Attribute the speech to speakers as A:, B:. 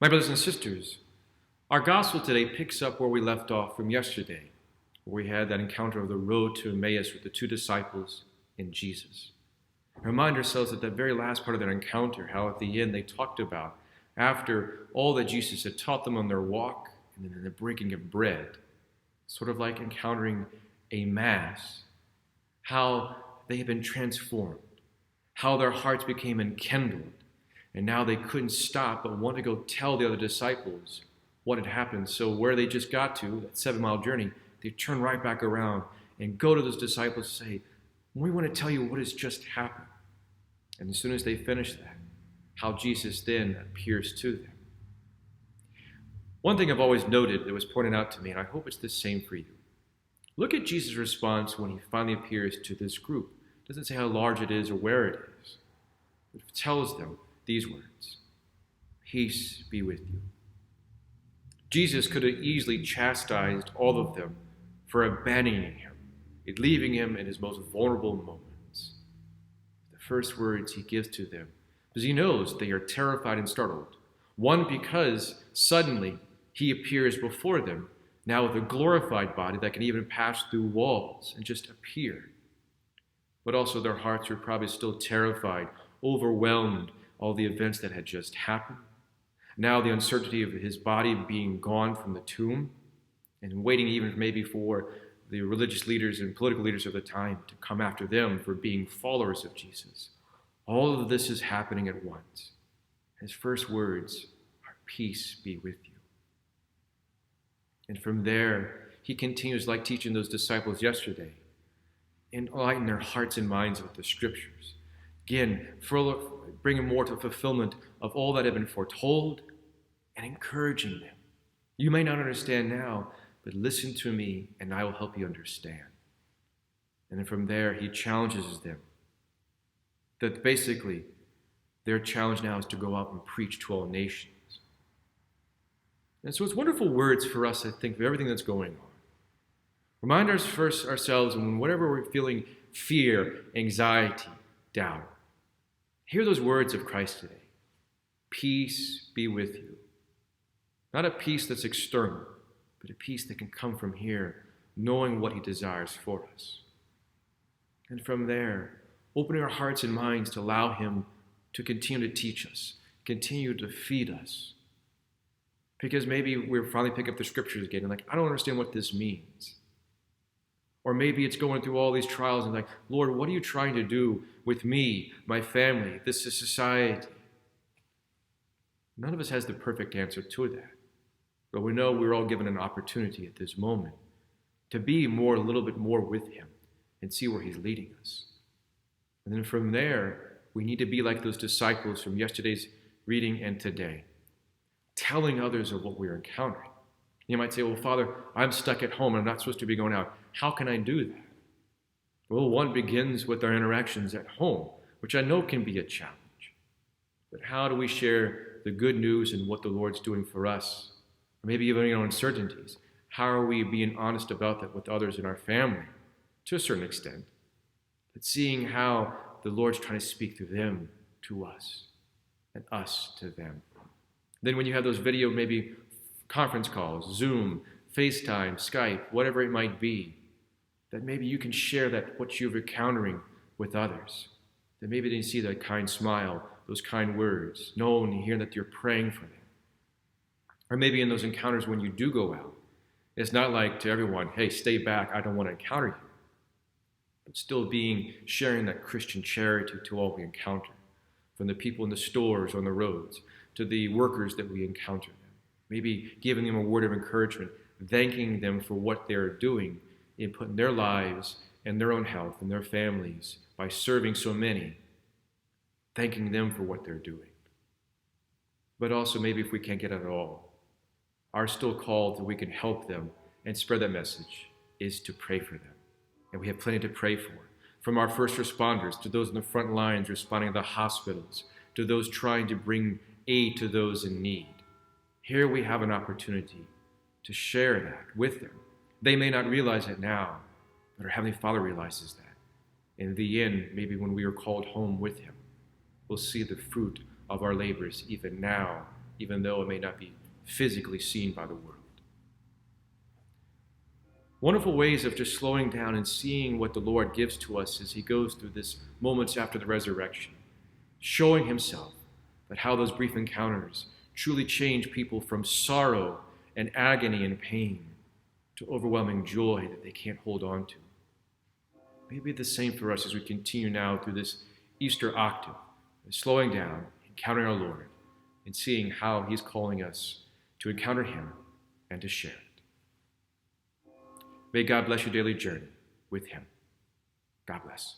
A: My brothers and sisters, our gospel today picks up where we left off from yesterday, where we had that encounter of the road to Emmaus with the two disciples and Jesus. Remind ourselves at that very last part of that encounter, how at the end they talked about, after all that Jesus had taught them on their walk and then the breaking of bread, sort of like encountering a mass, how they had been transformed, how their hearts became enkindled, and now they couldn't stop but want to go tell the other disciples what had happened. So where they just got to, that 7-mile journey, they turn right back around and go to those disciples and say, we want to tell you what has just happened. And as soon as they finish that, how Jesus then appears to them. One thing I've always noted that was pointed out to me, and I hope it's the same for you. Look at Jesus' response when he finally appears to this group. It doesn't say how large it is or where it is. It tells them these words: peace be with you. Jesus could have easily chastised all of them for abandoning him, leaving him in his most vulnerable moments. The first words he gives to them, because he knows they are terrified and startled. One, because suddenly he appears before them, now with a glorified body that can even pass through walls and just appear. But also their hearts are probably still terrified, overwhelmed, all the events that had just happened. Now the uncertainty of his body being gone from the tomb, and waiting even maybe for the religious leaders and political leaders of the time to come after them for being followers of Jesus. All of this is happening at once. His first words are, peace be with you. And from there, he continues, like teaching those disciples yesterday, enlighten their hearts and minds with the scriptures. Again, bringing more to fulfillment of all that had been foretold and encouraging them. You may not understand now, but listen to me and I will help you understand. And then from there, he challenges them that basically their challenge now is to go out and preach to all nations. And so it's wonderful words for us, I think, of everything that's going on. Remind us first ourselves, and whatever we're feeling, fear, anxiety, doubt, hear those words of Christ today. Peace be with you. Not a peace that's external, but a peace that can come from here, knowing what he desires for us. And from there, opening our hearts and minds to allow him to continue to teach us, continue to feed us. Because maybe we're finally picking up the scriptures again and like, I don't understand what this means. Or maybe it's going through all these trials and like, Lord, what are you trying to do with me, my family, this is society? None of us has the perfect answer to that. But we know we're all given an opportunity at this moment to be a little bit more with him and see where he's leading us. And then from there, we need to be like those disciples from yesterday's reading and today, telling others of what we're encountering. You might say, well, Father, I'm stuck at home. I'm not supposed to be going out. How can I do that? Well, one begins with our interactions at home, which I know can be a challenge. But how do we share the good news and what the Lord's doing for us? Or maybe even uncertainties. How are we being honest about that with others in our family? To a certain extent. But seeing how the Lord's trying to speak through them to us and us to them. Then when you have those video, maybe conference calls, Zoom, FaceTime, Skype, whatever it might be, that maybe you can share that what you're encountering with others. That maybe they see that kind smile, those kind words, knowing and hearing that you're praying for them. Or maybe in those encounters when you do go out, it's not like to everyone, hey, stay back, I don't want to encounter you. But still sharing that Christian charity to all we encounter, from the people in the stores, on the roads, to the workers that we encounter them. Maybe giving them a word of encouragement, thanking them for what they're doing in putting their lives and their own health and their families by serving so many, thanking them for what they're doing. But also maybe if we can't get it at all, our still call that we can help them and spread that message is to pray for them. And we have plenty to pray for. From our first responders to those in the front lines responding to the hospitals, to those trying to bring aid to those in need. Here we have an opportunity to share that with them. They may not realize it now, but our Heavenly Father realizes that. In the end, maybe when we are called home with him, we'll see the fruit of our labors even now even though it may not be physically seen by the world. Wonderful ways of just slowing down and seeing what the Lord gives to us as he goes through this moments after the resurrection, showing himself, but how those brief encounters truly change people from sorrow and agony and pain to overwhelming joy that they can't hold on to. Maybe the same for us as we continue now through this Easter octave, slowing down, encountering our Lord, and seeing how he's calling us to encounter him and to share it. May God bless your daily journey with him. God bless.